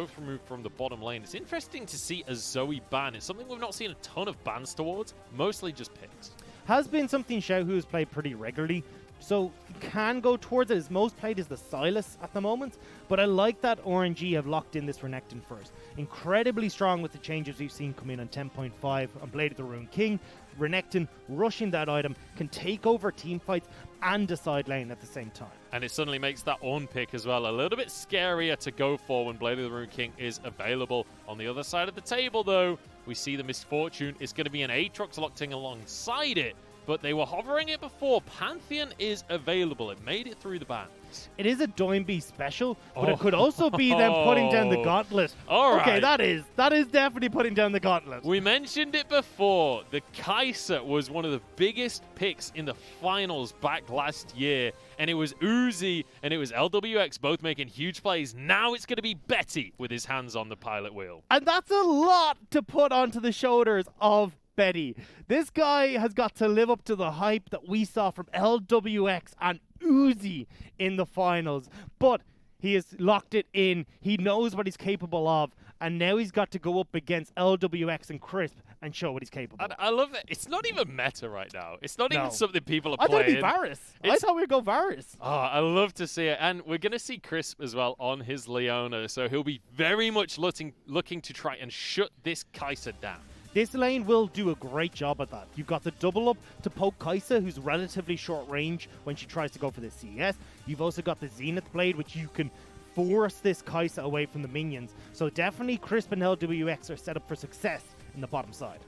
both removed from the bottom lane. It's interesting to see a Zoe ban. It's something we've not seen a ton of bans towards, mostly just picks. Has been something XiaoHu has played pretty regularly, so can go towards it. His most played is the Sylas at the moment, but I like that RNG have locked in this Renekton first. Incredibly strong with the changes we've seen come in on 10.5 on Blade of the Rune King. Renekton rushing that item can take over team fights and decide lane at the same time. And it suddenly makes that on pick as well a little bit scarier to go for when Blade of the Rune King is available. On the other side of the table, though, we see the Miss Fortune is going to be an Aatrox locked in alongside it, but they were hovering it before. Pantheon is available. It made it through the bans. It is a Doinb special, but it could also be them putting down the gauntlet. All right. Okay, that is definitely putting down the gauntlet. We mentioned it before. The Kaisa was one of the biggest picks in the finals back last year, and it was Uzi and it was Lwx both making huge plays. Now it's going to be Betty with his hands on the pilot wheel. And that's a lot to put onto the shoulders of Betty. This guy has got to live up to the hype that we saw from Lwx and Uzi in the finals, but he has locked it in. He knows what he's capable of, and now he's got to go up against Lwx and Crisp and show what he's capable of. I love that. It's not even meta right now. It's not even something people are I thought playing. it'd be Varus. I thought we'd go Varus. Oh, I love to see it. And we're going to see Crisp as well on his Leona, so he'll be very much looking to try and shut this Kaisa down. This lane will do a great job at that. You've got the double up to poke Kaisa, who's relatively short range when she tries to go for the CS. You've also got the Zenith Blade, which you can force this Kaisa away from the minions. So definitely Crisp and Lwx are set up for success in the bottom side.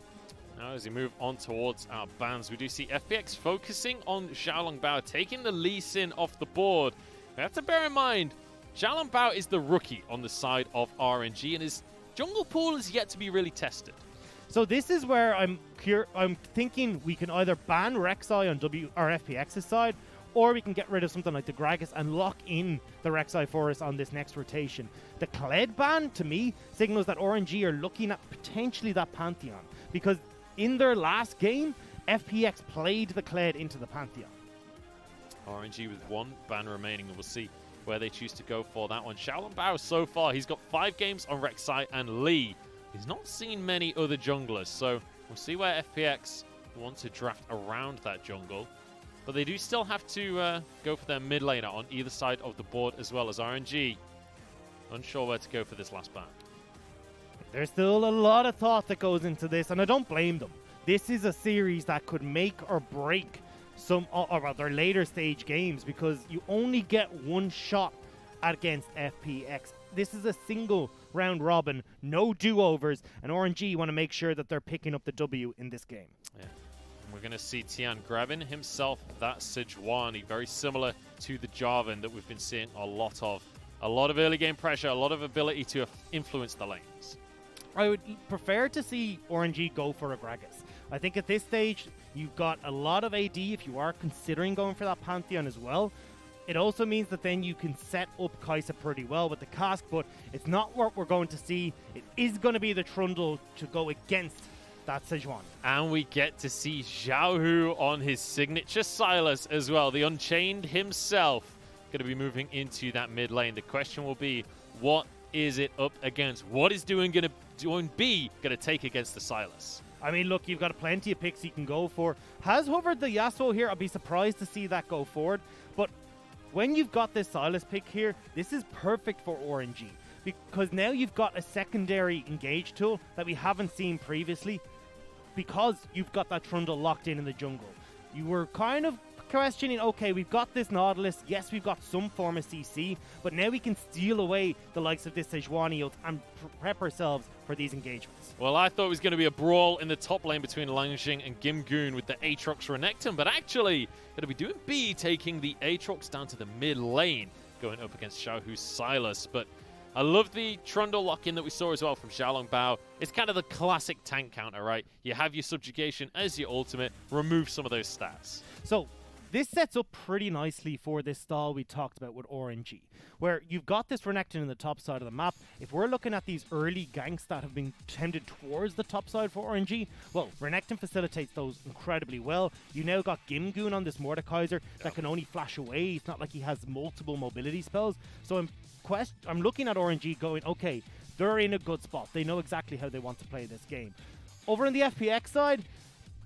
Now as we move on towards our bans, we do see FPX focusing on Xiaolongbao, taking the Lee Sin off the board. We have to bear in mind, Xiaolongbao is the rookie on the side of RNG, and his jungle pool is yet to be really tested. So this is where I'm thinking we can either ban Rek'Sai on FPX's side, or we can get rid of something like the Gragas and lock in the Rek'Sai for us on this next rotation. The Kled ban, to me, signals that RNG are looking at potentially that Pantheon, because in their last game, FPX played the Kled into the Pantheon. RNG with one ban remaining, and we'll see where they choose to go for that one. Xiaolongbao so far, he's got 5 games on Rek'Sai and Lee. He's not seen many other junglers, so we'll see where FPX want to draft around that jungle. But they do still have to go for their mid laner on either side of the board, as well as RNG. Unsure where to go for this last ban. There's still a lot of thought that goes into this, and I don't blame them. This is a series that could make or break some of their later stage games, because you only get one shot against FPX. This is a single round robin, no do-overs, and RNG want to make sure that they're picking up the W in this game. Yeah. And we're going to see Tian grabbing himself that Sejuani, very similar to the Jarvan that we've been seeing a lot of. A lot of early game pressure, a lot of ability to influence the lanes. I would prefer to see RNG go for a Gragas. I think at this stage, you've got a lot of AD if you are considering going for that Pantheon as well. It also means that then you can set up Kaisa pretty well with the cask, but it's not what we're going to see. It is going to be the Trundle to go against that Sejuani. And we get to see XiaoHu on his signature Sylas as well. The Unchained himself going to be moving into that mid lane. The question will be, what is it up against? What is Doinb going to take against the Sylas? I mean, look, you've got plenty of picks you can go for. Has hovered the Yasuo here. I'd be surprised to see that go forward. But when you've got this Sylas pick here, this is perfect for RNG, because now you've got a secondary engage tool that we haven't seen previously, because you've got that Trundle locked in the jungle. You were kind of questioning, okay, we've got this Nautilus, yes, we've got some form of CC, but now we can steal away the likes of this Sejuani and prep ourselves for these engagements. Well, I thought it was going to be a brawl in the top lane between Langx and Gimgoon with the Aatrox Renekton, but actually going to be Doinb taking the Aatrox down to the mid lane, going up against XiaoHu's Sylas. But I love the Trundle lock-in that we saw as well from Xiaolongbao. It's kind of the classic tank counter, right? You have your subjugation as your ultimate, remove some of those stats. So this sets up pretty nicely for this style we talked about with RNG, where you've got this Renekton in the top side of the map. If we're looking at these early ganks that have been tended towards the top side for RNG, well, Renekton facilitates those incredibly well. You now got Gimgoon on this Mordekaiser that can only flash away. It's not like he has multiple mobility spells. So I'm looking at RNG going, okay, they're in a good spot. They know exactly how they want to play this game. Over on the FPX side,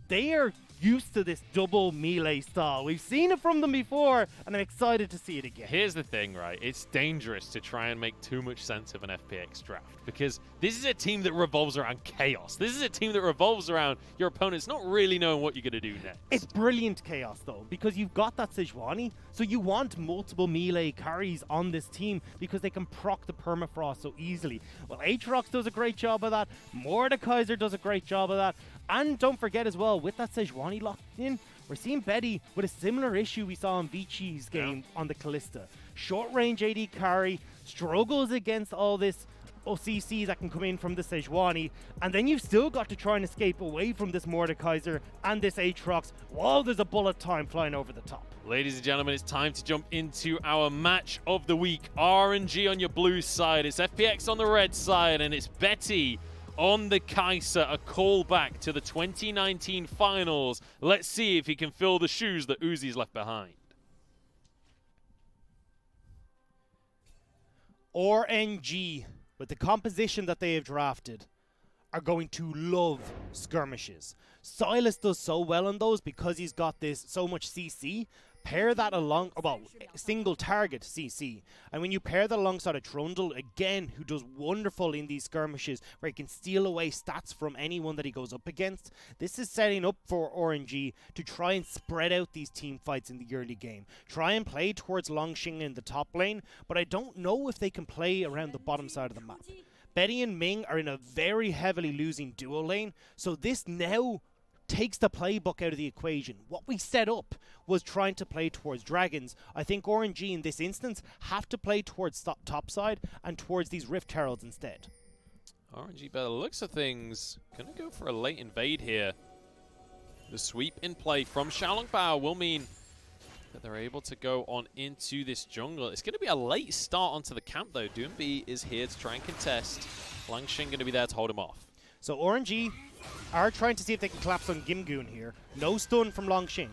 they are used to this double melee style. We've seen it from them before, and I'm excited to see it again. Here's the thing, right? It's dangerous to try and make too much sense of an FPX draft, because this is a team that revolves around chaos. This is a team that revolves around your opponents not really knowing what you're going to do next. It's brilliant chaos, though, because you've got that Sejuani, so you want multiple melee carries on this team because they can proc the permafrost so easily. Well, Aatrox does a great job of that. Mordekaiser does a great job of that. And don't forget as well, with that Sejuani locked in, we're seeing Betty with a similar issue we saw in Vichi's game on the Callista. Short range AD carry, struggles against all this OCC that can come in from the Sejuani, and then you've still got to try and escape away from this Mordekaiser and this Aatrox while there's a bullet time flying over the top. Ladies and gentlemen, it's time to jump into our match of the week. RNG on your blue side, it's FPX on the red side, and it's Betty on the Kaisa, a callback to the 2019 finals. Let's see if he can fill the shoes that Uzi's left behind. RNG, with the composition that they have drafted, are going to love skirmishes. Sylas does so well on those because he's got this so much CC. Pair that along, well, single target CC. And when you pair that alongside a Trundle, again, who does wonderful in these skirmishes, where he can steal away stats from anyone that he goes up against, this is setting up for RNG to try and spread out these team fights in the early game. Try and play towards Langx in the top lane, but I don't know if they can play around the bottom side of the map. Betty and Ming are in a very heavily losing duo lane, so this now takes the playbook out of the equation. What we set up was trying to play towards dragons. I think RNG in this instance have to play towards top side and towards these Rift Heralds instead. RNG, by the looks of things, gonna go for a late invade here. The sweep in play from XiaoHu will mean that they're able to go on into this jungle. It's gonna be a late start onto the camp though. Doinb is here to try and contest. Langx gonna be there to hold him off. So RNG are trying to see if they can collapse on Gimgoon here. No stun from Langx.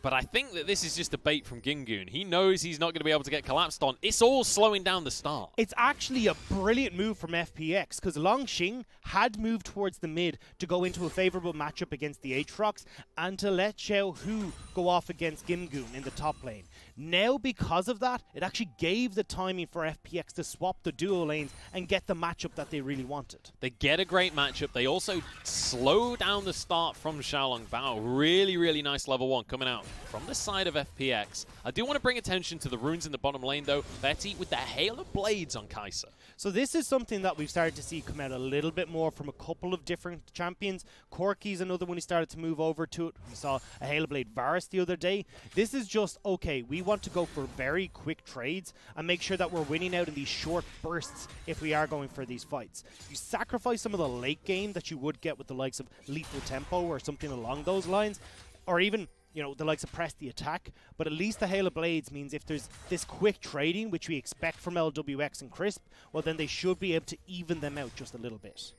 But I think that this is just a bait from Gimgoon. He knows he's not going to be able to get collapsed on. It's all slowing down the start. It's actually a brilliant move from FPX because Langx had moved towards the mid to go into a favorable matchup against the Aatrox and to let XiaoHu go off against Gimgoon in the top lane. Now, because of that, it actually gave the timing for FPX to swap the duo lanes and get the matchup that they really wanted. They get a great matchup. They also slow down the start from XiaoHu. Really, really nice level 1 coming out from the side of FPX. I do want to bring attention to the runes in the bottom lane, though. Betty with the Hail of Blades on Kaisa. So this is something that we've started to see come out a little bit more from a couple of different champions. Corki's another one who started to move over to it. We saw a Hail of Blade Varus the other day. This is just, okay, we want to go for very quick trades and make sure that we're winning out in these short bursts if we are going for these fights. You sacrifice some of the late game that you would get with the likes of Lethal Tempo or something along those lines, or even, you know, the likes of Press the Attack, but at least the Hail of Blades means if there's this quick trading, which we expect from Lwx and Crisp, well then they should be able to even them out just a little bit.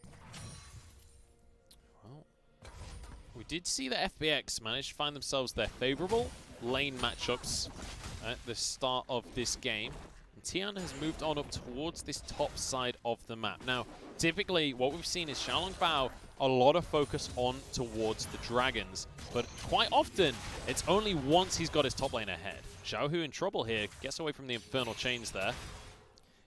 Well, we did see that FPX managed to find themselves their favorable lane matchups at the start of this game. And Tian has moved on up towards this top side of the map. Now, typically what we've seen is XiaoHu a lot of focus on towards the dragons, but quite often it's only once he's got his top lane ahead. XiaoHu in trouble here, gets away from the infernal chains there.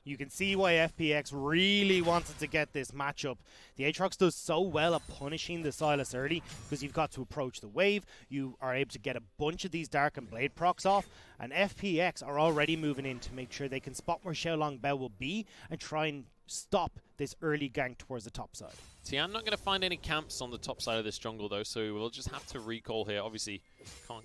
You can see why FPX really wanted to get this matchup. The Aatrox does so well at punishing the Sylas early because you've got to approach the wave. You are able to get a bunch of these Dark and Blade procs off, and FPX are already moving in to make sure they can spot where XiaoHu will be and try and stop this early gank towards the top side. Tian not going to find any camps on the top side of this jungle though, so we'll just have to recall here. Obviously, can't.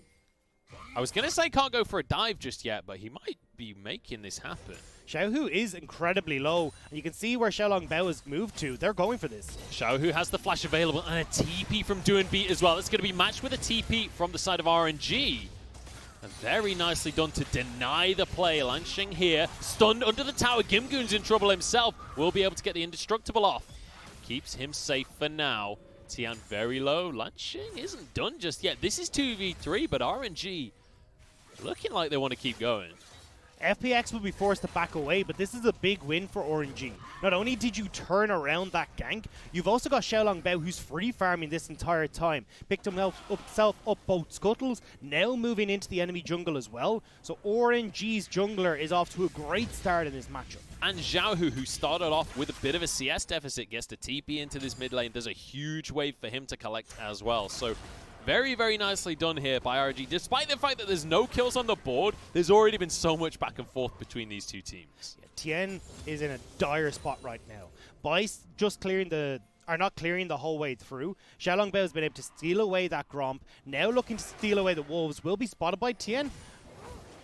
I was going to say can't go for a dive just yet, but he might be making this happen. XiaoHu is incredibly low, and you can see where XiaoHu has moved to. They're going for this. XiaoHu has the flash available and a TP from Doinb as well. It's going to be matched with a TP from the side of RNG. And very nicely done to deny the play. Langx here, stunned under the tower. Gimgoon's in trouble himself. Will be able to get the indestructible off. Keeps him safe for now. Tian very low. Langx isn't done just yet. This is 2v3, but RNG looking like they want to keep going. FPX will be forced to back away, but this is a big win for RNG. Not only did you turn around that gank, you've also got XiaoHu who's free farming this entire time. Picked himself up both scuttles, now moving into the enemy jungle as well. So RNG's jungler is off to a great start in this matchup. And XiaoHu, who started off with a bit of a CS deficit, gets to TP into this mid lane. There's a huge wave for him to collect as well. So very, very nicely done here by RNG. Despite the fact that there's no kills on the board, there's already been so much back and forth between these two teams. Yeah, Tian is in a dire spot right now. By just clearing the... are not clearing the whole way through. XiaoHu has been able to steal away that Gromp. Now looking to steal away the Wolves. Will be spotted by Tian.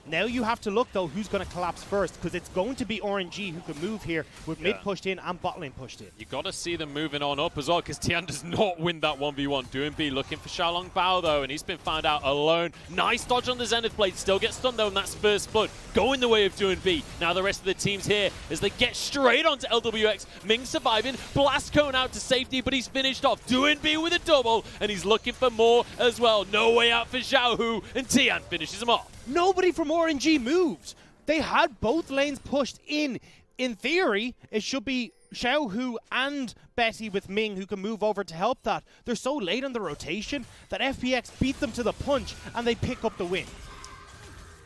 Now you have to look, though, who's going to collapse first, because it's going to be RNG who can move here with mid pushed in and bot lane pushed in. You got to see them moving on up as well, because Tian does not win that 1v1. Doinb looking for XiaoHu, though, and he's been found out alone. Nice dodge on the Zenith Blade. Still gets stunned, though, and that's first blood. Going the way of Doinb. Now the rest of the team's here as they get straight onto Lwx. Ming surviving. Blast Cone out to safety, but he's finished off. Doinb with a double, and he's looking for more as well. No way out for XiaoHu, and Tian finishes him off. Nobody from RNG moved. They had both lanes pushed in. In theory, it should be XiaoHu and Betty with Ming who can move over to help that. They're so late on the rotation that FPX beat them to the punch and they pick up the win.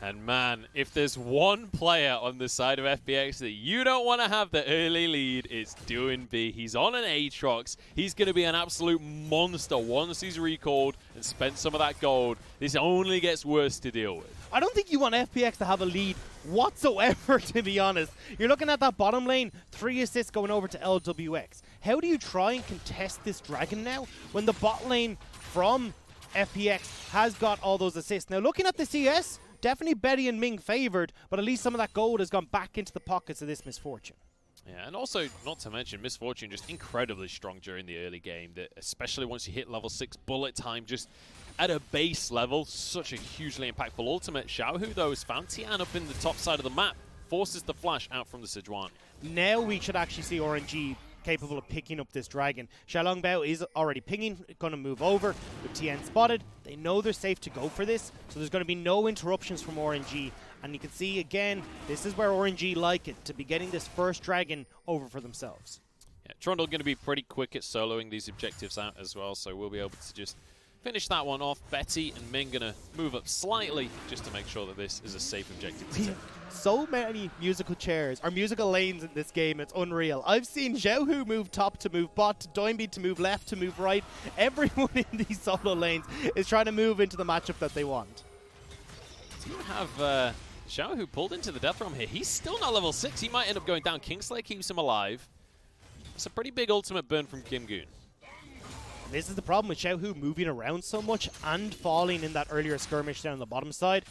And man, if there's one player on the side of FPX that you don't want to have the early lead, it's Doinb. He's on an Aatrox. He's going to be an absolute monster once he's recalled and spent some of that gold. This only gets worse to deal with. I don't think you want FPX to have a lead whatsoever, to be honest. You're looking at that bottom lane, 3 assists going over to Lwx. How do you try and contest this dragon now when the bot lane from FPX has got all those assists? Now, looking at the CS, definitely Betty and Ming favored, but at least some of that gold has gone back into the pockets of this Miss Fortune. Yeah, and also, not to mention, Miss Fortune just incredibly strong during the early game, that especially once you hit level 6 bullet time, just at a base level, such a hugely impactful ultimate. XiaoHu, though, has found Tian up in the top side of the map, forces the flash out from the Sejuani. Now we should actually see RNG capable of picking up this dragon. XiaoHu is already pinging, going to move over with Tian spotted. They know they're safe to go for this, so there's going to be no interruptions from RNG. And you can see, again, this is where RNG like it, to be getting this first dragon over for themselves. Yeah, Trundle going to be pretty quick at soloing these objectives out as well, so we'll be able to just finish that one off. Betty and Ming going to move up slightly just to make sure that this is a safe objective to take. So many musical chairs, or musical lanes in this game, it's unreal. I've seen XiaoHu move top to move bot, to Doinb to move left, to move right. Everyone in these solo lanes is trying to move into the matchup that they want. So you have XiaoHu pulled into the death realm here. He's still not level 6. He might end up going down. Kingslayer keeps him alive. It's a pretty big ultimate burn from Gimgoon. This is the problem with XiaoHu moving around so much and falling in that earlier skirmish down the bottom side.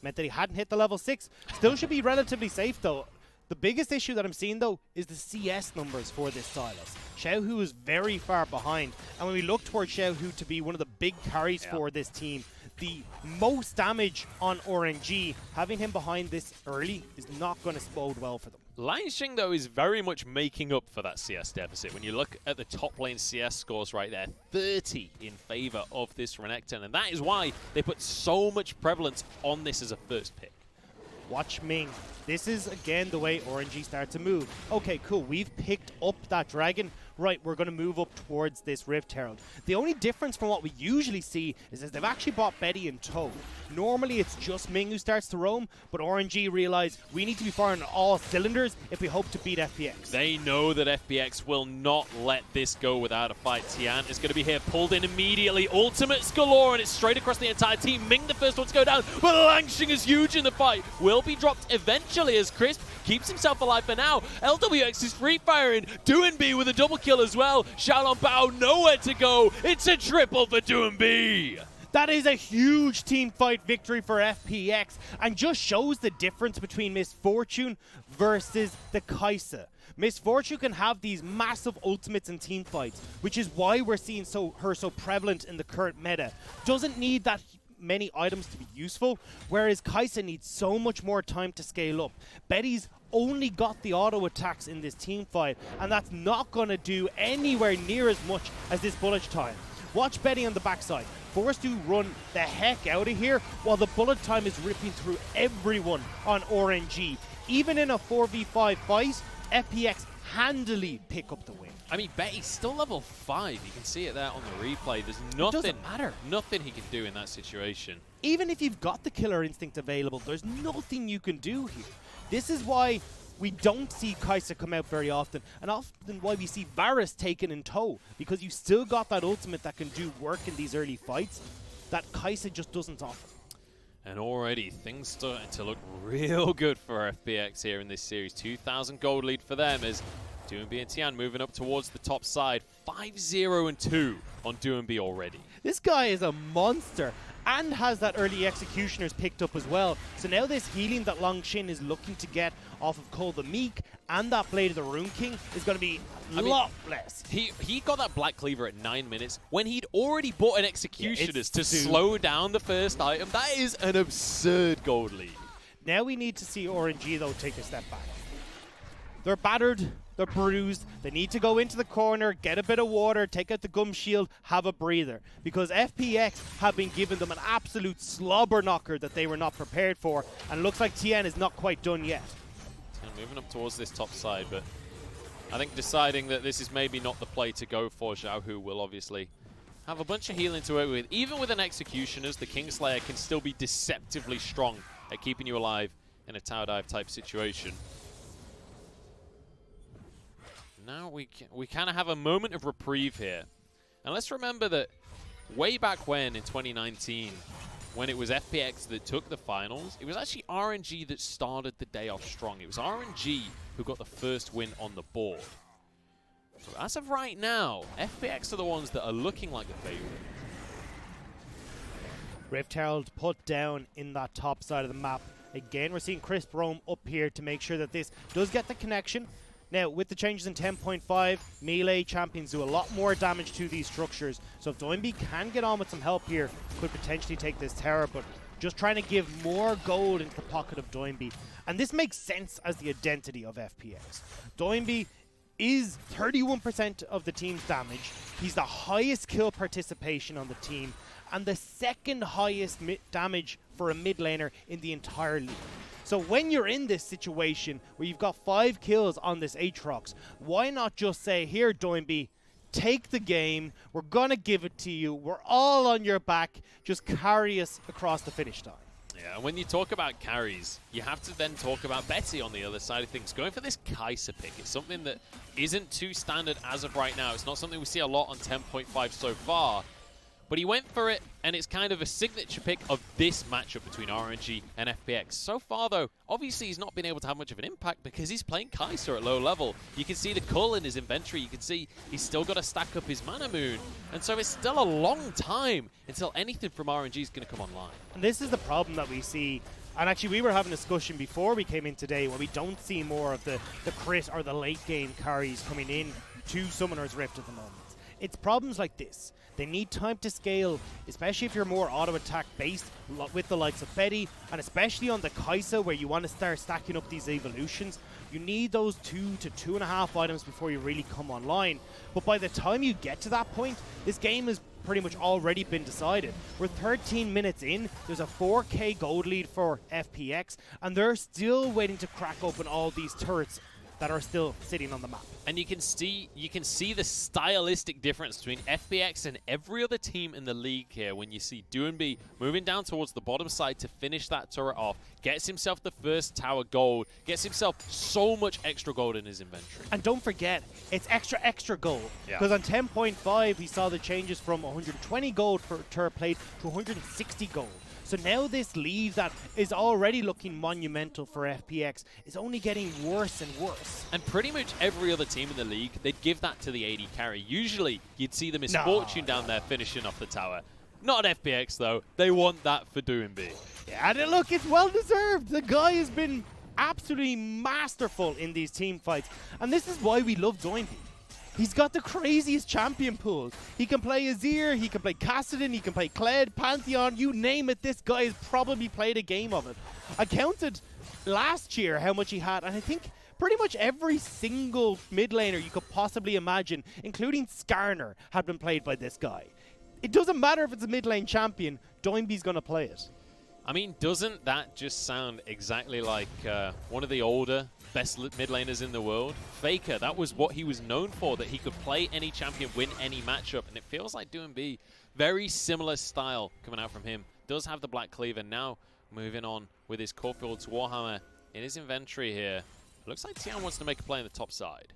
Meant that he hadn't hit the level 6. Still should be relatively safe, though. The biggest issue that I'm seeing, though, is the CS numbers for this Sylas. XiaoHu is very far behind, and when we look towards XiaoHu to be one of the big carries for this team, the most damage on RNG, having him behind this early is not going to bode well for them. Langx, though, is very much making up for that CS deficit. When you look at the top lane CS scores right there, 30 in favor of this Renekton, and that is why they put so much prevalence on this as a first pick. Watch Ming. This is, again, the way RNG start to move. Okay, cool. We've picked up that dragon. Right, we're going to move up towards this Rift Herald. The only difference from what we usually see is that they've actually bought Betty in tow. Normally, it's just Ming who starts to roam, but RNG realize we need to be firing on all cylinders if we hope to beat FPX. They know that FPX will not let this go without a fight. Tian is going to be here, pulled in immediately. Ultimates galore, and it's straight across the entire team. Ming, the first one to go down, but Langx is huge in the fight. Will be dropped eventually as Crisp keeps himself alive for now. Lwx is free firing. Doinb with a double kill as well. XiaoHu nowhere to go. It's a triple for Doinb. That is a huge team fight victory for FPX and just shows the difference between Miss Fortune versus the Kaisa. Miss Fortune can have these massive ultimates in team fights, which is why we're seeing her so prevalent in the current meta. Doesn't need that many items to be useful, whereas Kaisa needs so much more time to scale up. Betty's only got the auto attacks in this team fight, and that's not going to do anywhere near as much as this bullet time. Watch Betty on the backside, forced to run the heck out of here while the bullet time is ripping through everyone on RNG. Even in a 4v5 fight, FPX handily pick up the win. I mean, Betty's still level 5. You can see it there on the replay. There's nothing he can do in that situation. Even if you've got the killer instinct available, there's nothing you can do here. This is why we don't see Kaisa come out very often, and often why we see Varus taken in tow, because you still got that ultimate that can do work in these early fights that Kaisa just doesn't offer. And already things starting to look real good for FPX here in this series. 2,000 gold lead for them as Doinb and Tian moving up towards the top side. 5-0-2 on Doinb already. This guy is a monster and has that early executioners picked up as well. So now this healing that Langx is looking to get off of Cole the Meek and that Blade of the Rune King is going to be a lot less. He got that Black Cleaver at 9 minutes when he'd already bought an Executioners to slow down the first item. That is an absurd gold lead. Now we need to see RNG though take a step back. They're battered, they're bruised, they need to go into the corner, get a bit of water, take out the gum shield, have a breather. Because FPX have been giving them an absolute slobber knocker that they were not prepared for, and it looks like Tian is not quite done yet. Tian moving up towards this top side, but I think deciding that this is maybe not the play to go for. XiaoHu will obviously have a bunch of healing to work with. Even with an Executioners, the Kingslayer can still be deceptively strong at keeping you alive in a tower dive type situation. Now we kind of have a moment of reprieve here. And let's remember that way back when in 2019, when it was FPX that took the finals, it was actually RNG that started the day off strong. It was RNG who got the first win on the board. So as of right now, FPX are the ones that are looking like the favorite. Rift Herald put down in that top side of the map. Again, we're seeing Crisp roam up here to make sure that this does get the connection. Now, with the changes in 10.5, melee champions do a lot more damage to these structures. So if Doinb can get on with some help here, could potentially take this tower, but just trying to give more gold into the pocket of Doinb. And this makes sense as the identity of FPX. Doinb is 31% of the team's damage. He's the highest kill participation on the team, and the second highest damage for a mid laner in the entire league. So when you're in this situation where you've got 5 kills on this Aatrox, why not just say, here Doinb, take the game, we're gonna give it to you, we're all on your back, just carry us across the finish line. Yeah, and when you talk about carries, you have to then talk about Betty on the other side of things. Going for this Kaisa pick is something that isn't too standard as of right now. It's not something we see a lot on 10.5 so far. But he went for it, and it's kind of a signature pick of this matchup between RNG and FPX. So far, though, obviously he's not been able to have much of an impact because he's playing Kaisa at low level. You can see the cull in his inventory. You can see he's still got to stack up his mana moon. And so it's still a long time until anything from RNG is going to come online. And this is the problem that we see. And actually, we were having a discussion before we came in today where we don't see more of the crit or the late game carries coming in to Summoner's Rift at the moment. It's problems like this. They need time to scale, especially if you're more auto-attack based with the likes of Betty, and especially on the Kaisa where you want to start stacking up these evolutions. You need those 2 to 2.5 items before you really come online. But by the time you get to that point, this game has pretty much already been decided. We're 13 minutes in, there's a 4k gold lead for FPX, and they're still waiting to crack open all these turrets that are still sitting on the map. And you can see the stylistic difference between FPX and every other team in the league here when you see Doinb moving down towards the bottom side to finish that turret off, gets himself the first tower gold, gets himself so much extra gold in his inventory. And don't forget, it's extra gold. Because on 10.5, we saw the changes from 120 gold per turret plate to 160 gold. So now this lead that is already looking monumental for FPX is only getting worse and worse. And pretty much every other team in the league, they'd give that to the AD carry. Usually, you'd see the Miss Fortune down there finishing off the tower. Not FPX, though. They want that for Doinb. Yeah, and look, it's well-deserved. The guy has been absolutely masterful in these team fights. And this is why we love Doinb. He's got the craziest champion pool. He can play Azir, he can play Kassadin, he can play Kled, Pantheon, you name it, this guy has probably played a game of it. I counted last year how much he had, and I think pretty much every single mid laner you could possibly imagine, including Skarner, had been played by this guy. it doesn't matter if it's a mid lane champion, Doinb's going to play it. I mean, doesn't that just sound exactly like one of the older, best mid laners in the world? Faker, that was what he was known for, that he could play any champion, win any matchup, and it feels like Doinb, very similar style coming out from him. Does have the Black Cleaver, now moving on with his Corfield's Warhammer in his inventory here. Looks like Tian wants to make a play on the top side.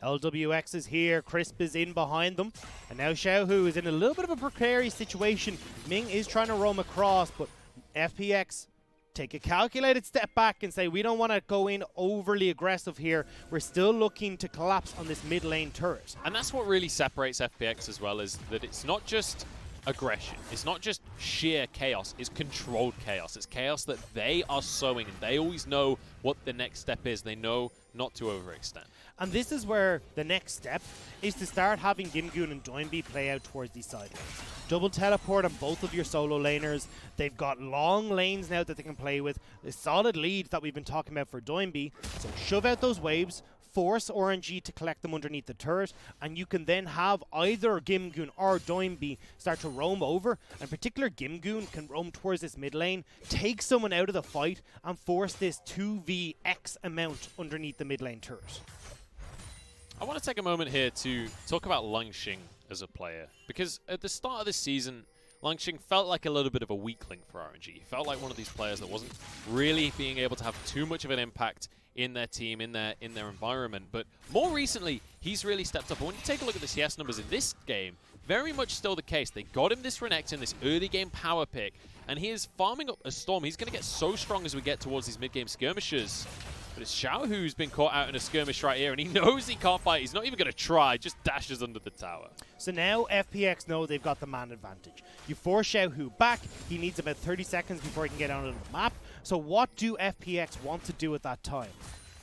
Lwx is here, Crisp is in behind them, and now XiaoHu is in a little bit of a precarious situation. Ming is trying to roam across, but FPX take a calculated step back and say, we don't want to go in overly aggressive here. We're still looking to collapse on this mid lane turret. And that's what really separates FPX as well, is that it's not just aggression. It's not just sheer chaos. It's controlled chaos. It's chaos that they are sowing, and they always know what the next step is. They know not to overextend. And this is where the next step is to start having Gimgoon and Doinb play out towards these side lanes. Double teleport on both of your solo laners. They've got long lanes now that they can play with. The solid leads that we've been talking about for Doinb. So shove out those waves, force RNG to collect them underneath the turret, and you can then have either Gimgoon or Doinb start to roam over. In particular, Gimgoon can roam towards this mid lane, take someone out of the fight, and force this 2vx amount underneath the mid lane turret. I want to take a moment here to talk about Langx as a player, because at the start of this season, Langx felt like a little bit of a weakling for RNG. He felt like one of these players that wasn't really being able to have too much of an impact in their team, in their environment. But more recently, he's really stepped up. And when you take a look at the CS numbers in this game, very much still the case. They got him this Renekton, this early game power pick, and he is farming up a Storm. He's going to get so strong as we get towards these mid-game skirmishes. But it's XiaoHu who's been caught out in a skirmish right here, and he knows he can't fight. He's not even going to try, just dashes under the tower. So now FPX know they've got the man advantage. You force XiaoHu back. He needs about 30 seconds before he can get onto the map. So what do FPX want to do at that time?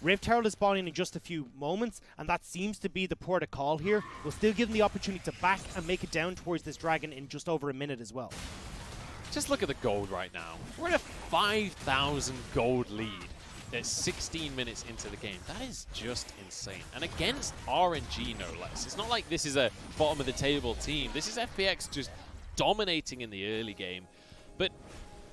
Rift Herald is spawning in just a few moments, and that seems to be the port of call here. We'll still give them the opportunity to back and make it down towards this dragon in just over a minute as well. Just look at the gold right now. We're at a 5,000 gold lead. There's 16 minutes into the game. That is just insane. And against RNG, no less. It's not like this is a bottom-of-the-table team. This is FPX just dominating in the early game. But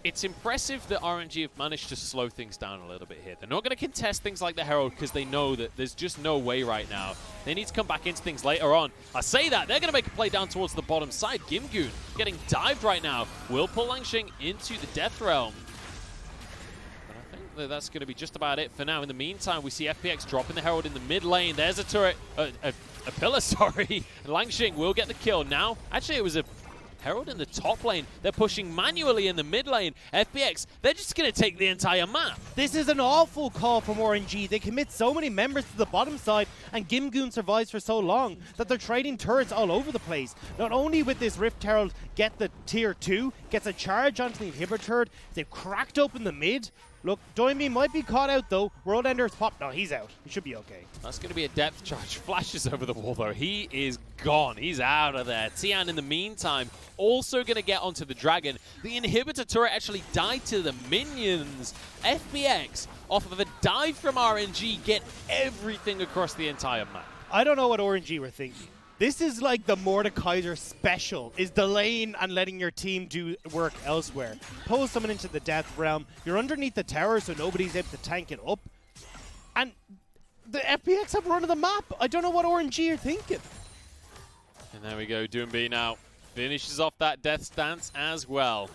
it's impressive that RNG have managed to slow things down a little bit here. They're not going to contest things like the Herald because they know that there's just no way right now. They need to come back into things later on. I say that, they're going to make a play down towards the bottom side. Gimgoon getting dived right now. Will pull Langx into the Death Realm. That's going to be just about it for now. In the meantime, we see FPX dropping the Herald in the mid lane. There's a turret, a pillar, sorry. And Langx will get the kill. Now, actually, it was a Herald in the top lane. They're pushing manually in the mid lane. FPX, they're just going to take the entire map. This is an awful call from RNG. They commit so many members to the bottom side, and Gimgoon survives for so long that they're trading turrets all over the place. Not only with this Rift Herald get the tier 2, gets a charge onto the inhibitor turret, they've cracked open the mid. Look, Doinb might be caught out though. World Ender's popped. No, he's out. He should be okay. That's going to be a depth charge. Flashes over the wall though. He is gone. He's out of there. Tian in the meantime also going to get onto the dragon. The inhibitor turret actually died to the minions. FPX, off of a dive from RNG, get everything across the entire map. I don't know what RNG were thinking. This is like the Mordekaiser special, is delaying and letting your team do work elsewhere. Pull someone into the Death Realm, you're underneath the tower so nobody's able to tank it up. And the FPX have run of the map. I don't know what RNG are thinking. And there we go, Doinb now finishes off that death stance as well.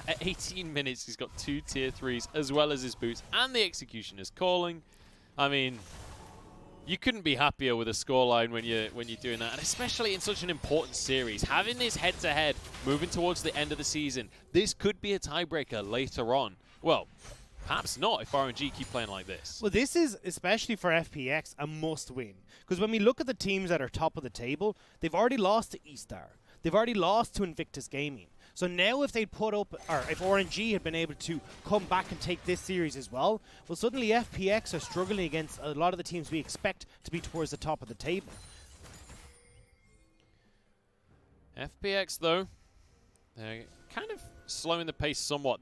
At 18 minutes, he's got 2 tier 3s as well as his boots, and the Executioner's calling. I mean, you couldn't be happier with a scoreline when you're doing that, and especially in such an important series. Having this head-to-head moving towards the end of the season, this could be a tiebreaker later on. Well, perhaps not if RNG keep playing like this. Well, this is, especially for FPX, a must-win. Because when we look at the teams that are top of the table, they've already lost to E-Star. They've already lost to Invictus Gaming. So now if they'd put up, or if RNG had been able to come back and take this series as well, well, suddenly FPX are struggling against a lot of the teams we expect to be towards the top of the table. FPX, though, they're kind of slowing the pace somewhat.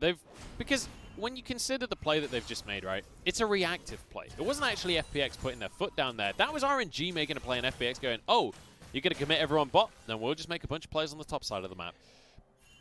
Because when you consider the play that they've just made, right, it's a reactive play. It wasn't actually FPX putting their foot down there. That was RNG making a play and FPX going, oh, you're going to commit everyone bot, then we'll just make a bunch of plays on the top side of the map.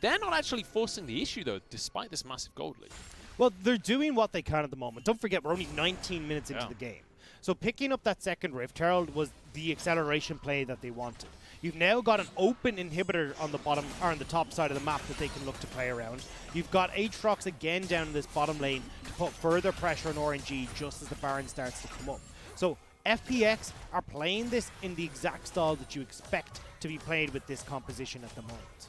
They're not actually forcing the issue, though, despite this massive gold lead. Well, they're doing what they can at the moment. Don't forget, we're only 19 minutes into the game. So picking up that second Rift Herald was the acceleration play that they wanted. You've now got an open inhibitor on the bottom or on the top side of the map that they can look to play around. You've got Aatrox again down in this bottom lane to put further pressure on RNG just as the Baron starts to come up. So FPX are playing this in the exact style that you expect to be played with this composition at the moment.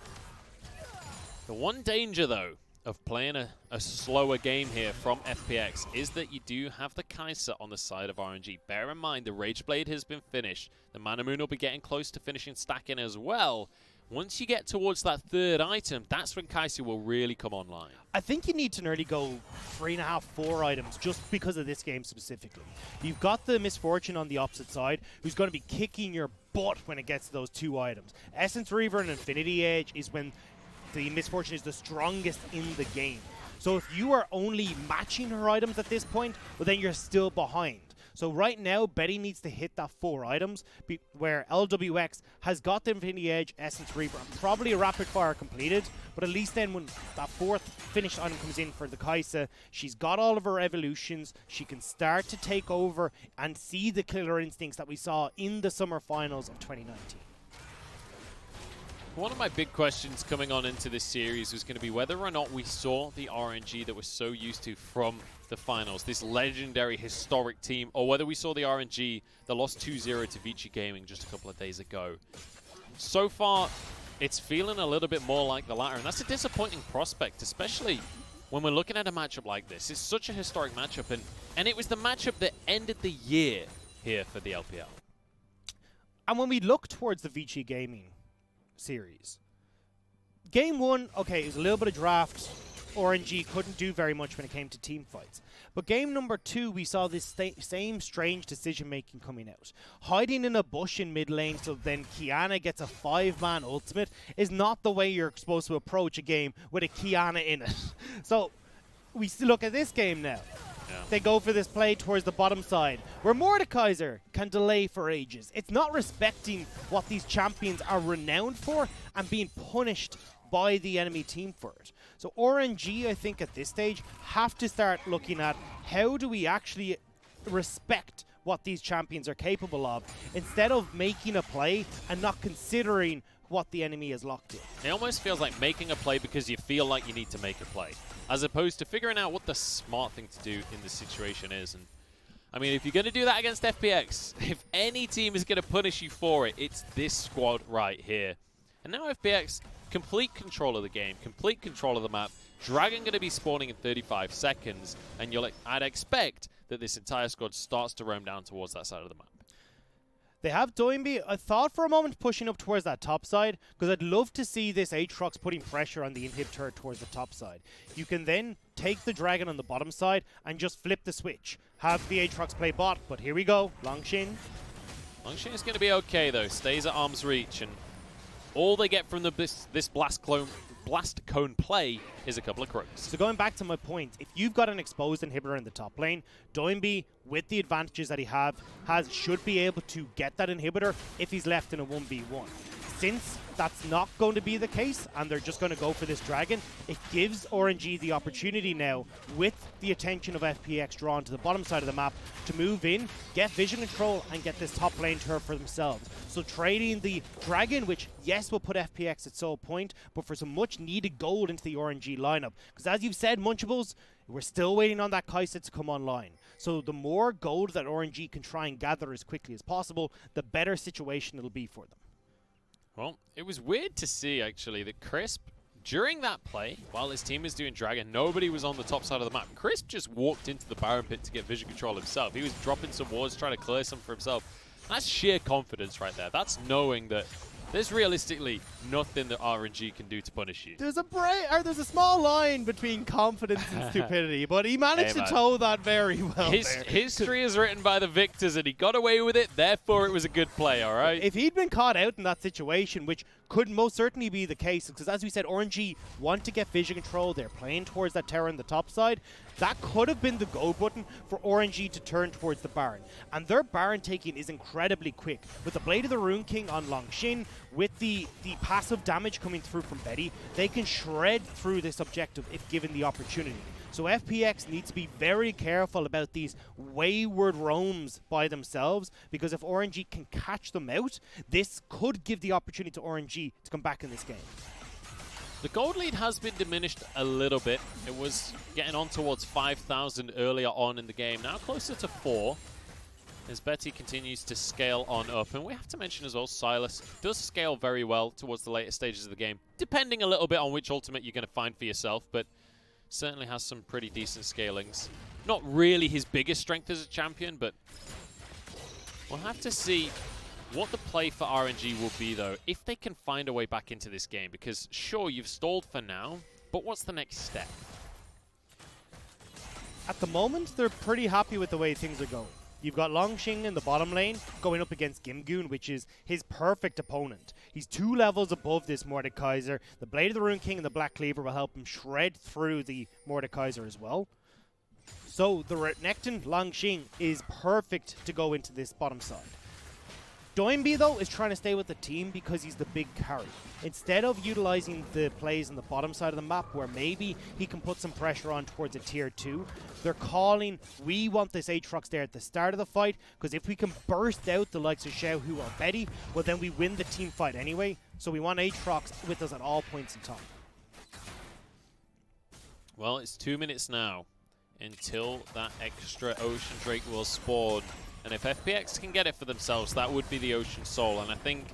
The one danger, though, of playing a slower game here from FPX is that you do have the Kaisa on the side of RNG. Bear in mind, the Rage Blade has been finished. The Mana Moon will be getting close to finishing stacking as well. Once you get towards that third item, that's when Kaisa will really come online. I think you need to nearly go 3.5, 4 items just because of this game specifically. You've got the Miss Fortune on the opposite side who's going to be kicking your butt when it gets to those 2 items. Essence Reaver and Infinity Edge is when the Miss Fortune is the strongest in the game. So if you are only matching her items at this point, well, then you're still behind. So right now, Betty needs to hit that 4 items, where Lwx has got the Infinity Edge, Essence Reaper, and probably a Rapid Fire completed, but at least then when that 4th finished item comes in for the Kaisa, she's got all of her evolutions, she can start to take over and see the killer instincts that we saw in the summer finals of 2019. One of my big questions coming on into this series was going to be whether or not we saw the RNG that we're so used to from the finals, this legendary historic team, or whether we saw the RNG that lost 2-0 to Vici Gaming just a couple of days ago. So far, it's feeling a little bit more like the latter, and that's a disappointing prospect, especially when we're looking at a matchup like this. It's such a historic matchup, and it was the matchup that ended the year here for the LPL. And when we look towards the Vici Gaming series, game 1, okay, it was a little bit of draft. RNG couldn't do very much when it came to team fights. But game number 2, we saw this same strange decision-making coming out. Hiding in a bush in mid lane so then Qiyana gets a 5-man ultimate is not the way you're supposed to approach a game with a Qiyana in it. So we still look at this game now. Yeah. They go for this play towards the bottom side, where Mordekaiser can delay for ages. It's not respecting what these champions are renowned for and being punished by the enemy team for it. So RNG, I think at this stage, have to start looking at how do we actually respect what these champions are capable of, instead of making a play and not considering what the enemy is locked in. It almost feels like making a play because you feel like you need to make a play, as opposed to figuring out what the smart thing to do in this situation is. And I mean, if you're going to do that against FPX, if any team is going to punish you for it, it's this squad right here. And now FPX, complete control of the game, complete control of the map. Dragon going to be spawning in 35 seconds, and I'd expect that this entire squad starts to roam down towards that side of the map. They have Doinb, I thought for a moment, pushing up towards that top side, because I'd love to see this Aatrox putting pressure on the inhibitor towards the top side. You can then take the Dragon on the bottom side and just flip the switch. Have the Aatrox play bot, but here we go. Langx. Langx is going to be okay, though. Stays at arm's reach, and all they get from this blast cone play is a couple of crooks. So going back to my point, if you've got an exposed inhibitor in the top lane, Doinb, with the advantages that he should be able to get that inhibitor if he's left in a 1v1. Since that's not going to be the case, and they're just going to go for this Dragon, it gives RNG the opportunity now, with the attention of FPX drawn to the bottom side of the map, to move in, get vision control, and get this top lane turf for themselves. So trading the Dragon, which, yes, will put FPX at sole point, but for some much-needed gold into the RNG lineup. Because as you've said, Munchables, we're still waiting on that Kaisa to come online. So the more gold that RNG can try and gather as quickly as possible, the better situation it'll be for them. Well, it was weird to see, actually, that Crisp, during that play, while his team was doing Dragon, nobody was on the top side of the map. Crisp just walked into the Baron pit to get vision control himself. He was dropping some wards, trying to clear some for himself. That's sheer confidence right there. That's knowing that there's realistically nothing that RNG can do to punish you. There's a small line between confidence and stupidity, but he managed to toe that very well. History is written by the victors, and he got away with it. Therefore, it was a good play. All right. If he'd been caught out in that situation, which could most certainly be the case, because as we said, RNG want to get vision control. They're playing towards that tower on the top side. That could have been the go button for RNG to turn towards the Baron. And their Baron taking is incredibly quick. With the Blade of the Rune King on Langx, with the passive damage coming through from Betty, they can shred through this objective if given the opportunity. So FPX needs to be very careful about these wayward roams by themselves, because if RNG can catch them out, this could give the opportunity to RNG to come back in this game. The gold lead has been diminished a little bit. It was getting on towards 5,000 earlier on in the game, now closer to 4. As Betty continues to scale on up. And we have to mention as well, Sylas does scale very well towards the later stages of the game, depending a little bit on which ultimate you're going to find for yourself, but certainly has some pretty decent scalings. Not really his biggest strength as a champion, but we'll have to see what the play for RNG will be, though, if they can find a way back into this game. Because, sure, you've stalled for now, but what's the next step? At the moment, they're pretty happy with the way things are going. You've got Langx in the bottom lane going up against Gimgoon, which is his perfect opponent. He's 2 levels above this Mordekaiser. The Blade of the Rune King and the Black Cleaver will help him shred through the Mordekaiser as well. So the Renekton Langx is perfect to go into this bottom side. Doinb, though, is trying to stay with the team because he's the big carry. Instead of utilizing the plays on the bottom side of the map where maybe he can put some pressure on towards a tier 2, they're calling, we want this Aatrox there at the start of the fight, because if we can burst out the likes of XiaoHu or Betty, well then we win the team fight anyway. So we want Aatrox with us at all points in time. Well, it's 2 minutes now until that extra Ocean Drake will spawn. And if FPX can get it for themselves, that would be the Ocean Soul. And I think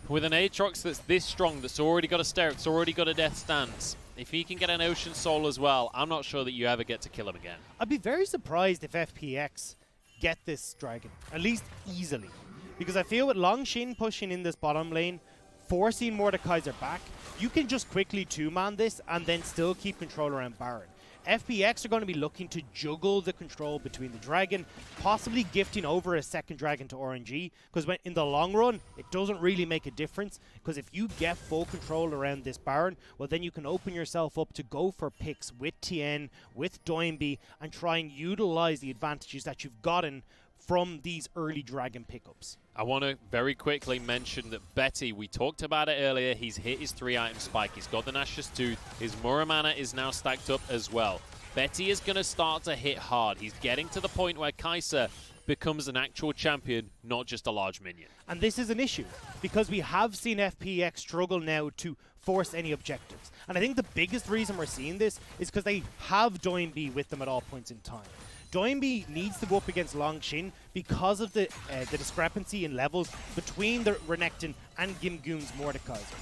with an Aatrox that's this strong, that's already got a Sterix, already got a Death Stance, if he can get an Ocean Soul as well, I'm not sure that you ever get to kill him again. I'd be very surprised if FPX get this dragon, at least easily. Because I feel with Langx pushing in this bottom lane, forcing Mordekaiser back, you can just quickly 2-man this and then still keep control around Baron. FPX are going to be looking to juggle the control between the dragon, possibly gifting over a second dragon to RNG, because in the long run, it doesn't really make a difference, because if you get full control around this Baron, well then you can open yourself up to go for picks with Tian, with Doinb, and try and utilize the advantages that you've gotten from these early dragon pickups. I want to very quickly mention that Betty, we talked about it earlier, he's hit his 3-item spike, he's got the Nash's Tooth, his Muramana is now stacked up as well. Betty is going to start to hit hard. He's getting to the point where Kaisa becomes an actual champion, not just a large minion. And this is an issue, because we have seen FPX struggle now to force any objectives. And I think the biggest reason we're seeing this is because they have Doinb with them at all points in time. Doinb needs to go up against Langx because of the discrepancy in levels between the Renekton and Gimgoon's Mordekaiser.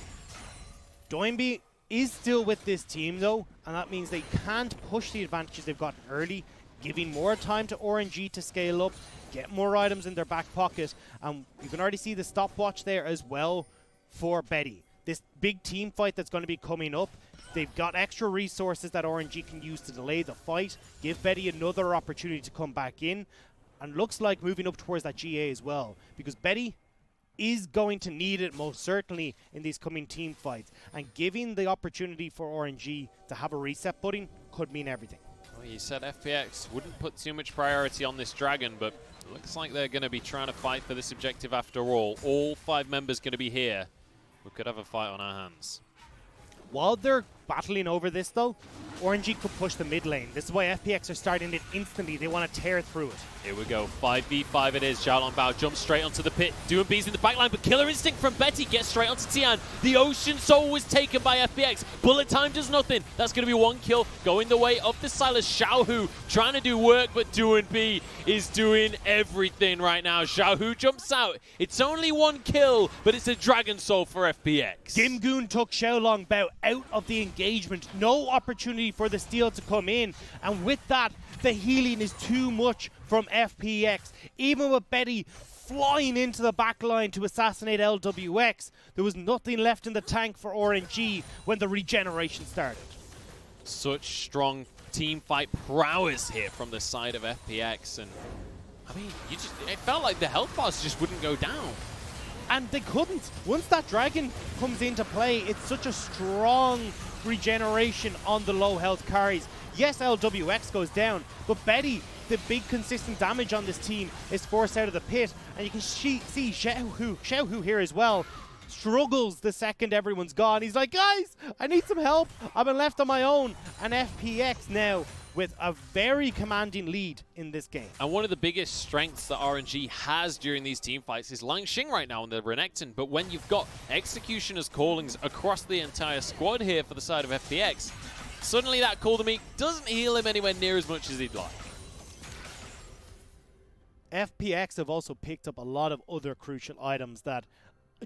Doinb is still with this team though, and that means they can't push the advantages they've gotten early, giving more time to RNG to scale up, get more items in their back pocket, and you can already see the stopwatch there as well for Betty. This big team fight that's going to be coming up, they've got extra resources that RNG can use to delay the fight, give Betty another opportunity to come back in, and looks like moving up towards that GA as well, because Betty is going to need it most certainly in these coming team fights, and giving the opportunity for RNG to have a reset button could mean everything. Well, you said FPX wouldn't put too much priority on this dragon, but it looks like they're going to be trying to fight for this objective after all. All 5 members going to be here. We could have a fight on our hands. While they're battling over this though, RNG could push the mid lane. This is why FPX are starting it instantly. They want to tear through it. Here we go. 5v5 it is. Xiaolongbao jumps straight onto the pit. Doinb's in the backline, but Killer Instinct from Betty gets straight onto Tian. The Ocean Soul was taken by FPX. Bullet time does nothing. That's going to be 1 kill going the way of the Sylas. XiaoHu trying to do work, but Doinb is doing everything right now. XiaoHu jumps out. It's only 1 kill, but it's a Dragon Soul for FPX. Gimgoon took Xiaolongbao out of the engagement. No opportunity for the steal to come in. And with that, the healing is too much from FPX. Even with Betty flying into the back line to assassinate Lwx, there was nothing left in the tank for RNG when the regeneration started. Such strong team fight prowess here from the side of FPX. And I mean, it felt like the health bars just wouldn't go down. And they couldn't. Once that dragon comes into play, it's such a strong regeneration on the low health carries. Yes, Lwx goes down, but Betty, the big consistent damage on this team, is forced out of the pit. And you can see XiaoHu here as well, struggles the second everyone's gone. He's like, guys, I need some help. I've been left on my own. And FPX now with a very commanding lead in this game. And one of the biggest strengths that RNG has during these team fights is Langx right now on the Renekton. But when you've got Executioner's callings across the entire squad here for the side of FPX, suddenly that Call to Me doesn't heal him anywhere near as much as he'd like. FPX have also picked up a lot of other crucial items that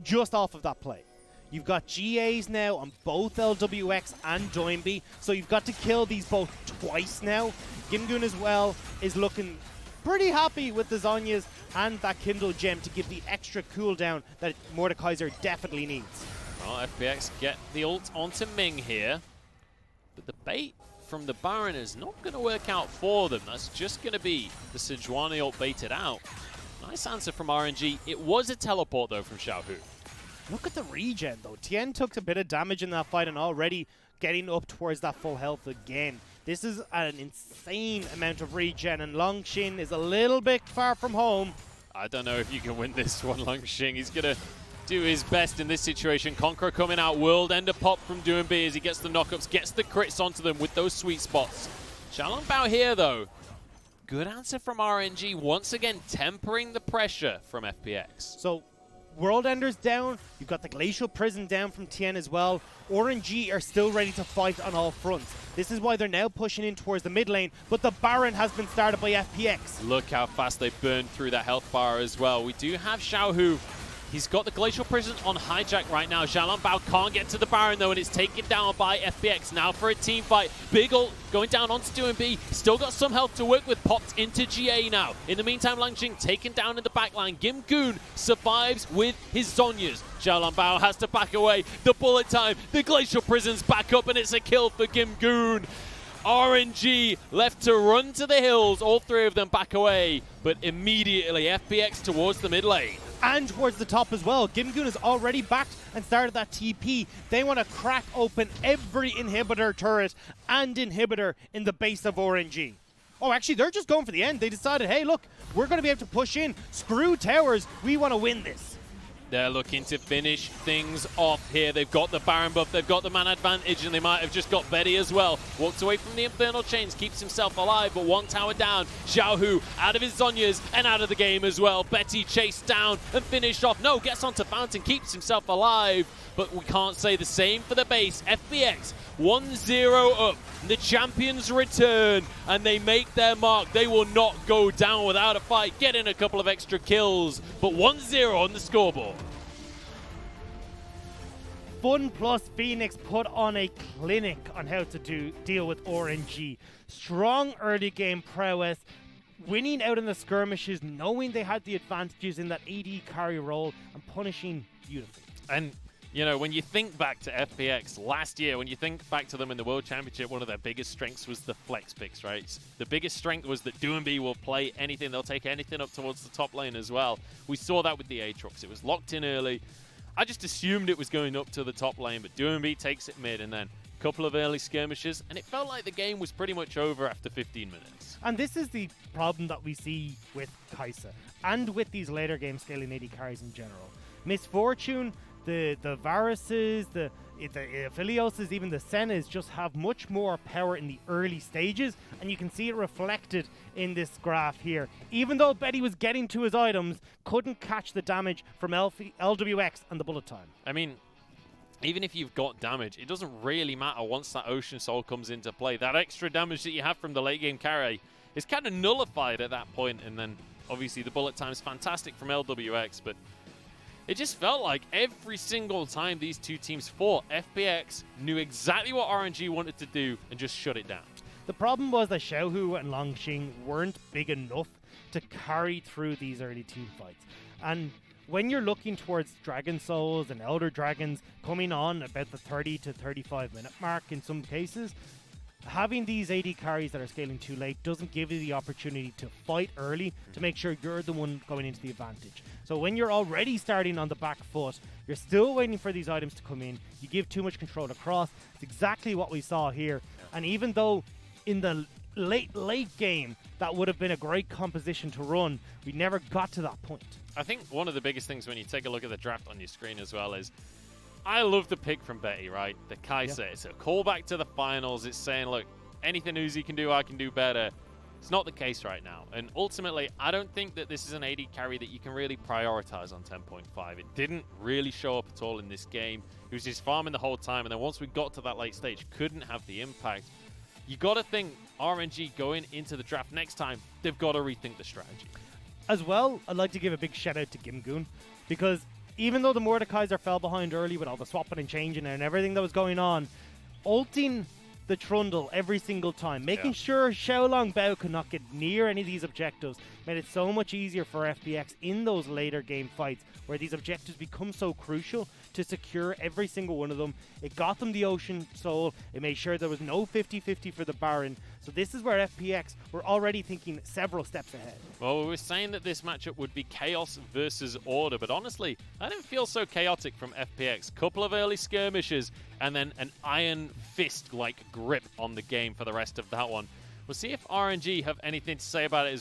just off of that play. You've got GAs now on both Lwx and Doinb, so you've got to kill these both twice now. Gimgoon as well is looking pretty happy with the Zhonya's and that Kindle gem to give the extra cooldown that Mordekaiser definitely needs. Well, FPX get the ult onto Ming here, but the bait from the Baron is not going to work out for them. That's just going to be the Sejuani ult baited out. Nice answer from RNG. It was a teleport, though, from XiaoHu. Look at the regen, though. Tian took a bit of damage in that fight and already getting up towards that full health again. This is an insane amount of regen, and Langx is a little bit far from home. I don't know if you can win this one, Langx. He's going to do his best in this situation. Conqueror coming out. World Ender pop from Doinb as he gets the knockups, gets the crits onto them with those sweet spots. Xiaolongbao here, though. Good answer from RNG, once again tempering the pressure from FPX. So, World Ender's down, you've got the Glacial Prison down from Tian as well. RNG are still ready to fight on all fronts. This is why they're now pushing in towards the mid lane, but the Baron has been started by FPX. Look how fast they burned through that health bar as well. We do have XiaoHu. He's got the Glacial Prison on hijack right now. Xiaolongbao can't get to the Baron though, and it's taken down by FPX. Now for a team fight. Big ult going down onto Doinb. Still got some health to work with. Popped into GA now. In the meantime, Langx taken down in the backline. Gimgoon survives with his Zhonya's. Xiaolongbao has to back away. The bullet time. The Glacial Prison's back up, and it's a kill for Gimgoon. RNG left to run to the hills. All three of them back away, but immediately FPX towards the mid lane. And towards the top as well. Gimgoon is already backed and started that TP. They want to crack open every inhibitor turret and inhibitor in the base of RNG. Oh, actually, they're just going for the end. They decided, hey, look, we're going to be able to push in. Screw towers. We want to win this. They're looking to finish things off here. They've got the Baron buff, they've got the man advantage, and they might have just got Betty as well. Walks away from the Infernal Chains, keeps himself alive, but one tower down. XiaoHu out of his Zhonya's and out of the game as well. Betty chased down and finished off. No, gets onto Fountain, keeps himself alive, but we can't say the same for the base. FPX 1-0 up. The champions return, and they make their mark. They will not go down without a fight, getting a couple of extra kills, but 1-0 on the scoreboard. FunPlus Phoenix put on a clinic on how to deal with RNG. Strong early game prowess, winning out in the skirmishes, knowing they had the advantages in that AD carry role, and punishing beautifully. And you know, when you think back to FPX last year, when you think back to them in the World Championship, one of their biggest strengths was the flex picks, right? The biggest strength was that Doinb will play anything. They'll take anything up towards the top lane as well. We saw that with the Aatrox. It was locked in early. I just assumed it was going up to the top lane, but Doinb takes it mid, and then a couple of early skirmishes, and it felt like the game was pretty much over after 15 minutes. And this is the problem that we see with Kaisa, and with these later game scaling AD carries in general. Miss Fortune, the Varuses, the Aphelioses, even the Sennas just have much more power in the early stages, and you can see it reflected in this graph here. Even though Betty was getting to his items, couldn't catch the damage from Lwx and the bullet time. I mean, even if you've got damage, it doesn't really matter once that Ocean Soul comes into play. That extra damage that you have from the late game carry is kind of nullified at that point, and then obviously the bullet time is fantastic from Lwx, but it just felt like every single time these two teams fought, FPX knew exactly what RNG wanted to do and just shut it down. The problem was that XiaoHu and Langx weren't big enough to carry through these early team fights. And when you're looking towards Dragon Souls and Elder Dragons coming on about the 30 to 35 minute mark in some cases, having these AD carries that are scaling too late doesn't give you the opportunity to fight early to make sure you're the one going into the advantage. So when you're already starting on the back foot, you're still waiting for these items to come in. You give too much control across. It's exactly what we saw here. And even though in the late game that would have been a great composition to run, we never got to that point. I think one of the biggest things when you take a look at the draft on your screen as well is, I love the pick from Betty, right? The Kaisa. It's a callback to the finals. It's saying, look, anything Uzi can do, I can do better. It's not the case right now. And ultimately, I don't think that this is an AD carry that you can really prioritize on 10.5. It didn't really show up at all in this game. He was just farming the whole time, and then once we got to that late stage, couldn't have the impact. You got to think RNG going into the draft next time, they've got to rethink the strategy. As well, I'd like to give a big shout out to Gimgoon, because even though the Mordekaiser fell behind early with all the swapping and changing and everything that was going on, ulting the Trundle every single time, making sure XiaoHu could not get near any of these objectives, made it so much easier for FPX in those later game fights where these objectives become so crucial to secure every single one of them. It got them the Ocean Soul. It made sure there was no 50-50 for the Baron. So this is where FPX were already thinking several steps ahead. Well, we were saying that this matchup would be chaos versus order, but honestly, I didn't feel so chaotic from FPX. Couple of early skirmishes, and then an iron fist-like grip on the game for the rest of that one. We'll see if RNG have anything to say about it as we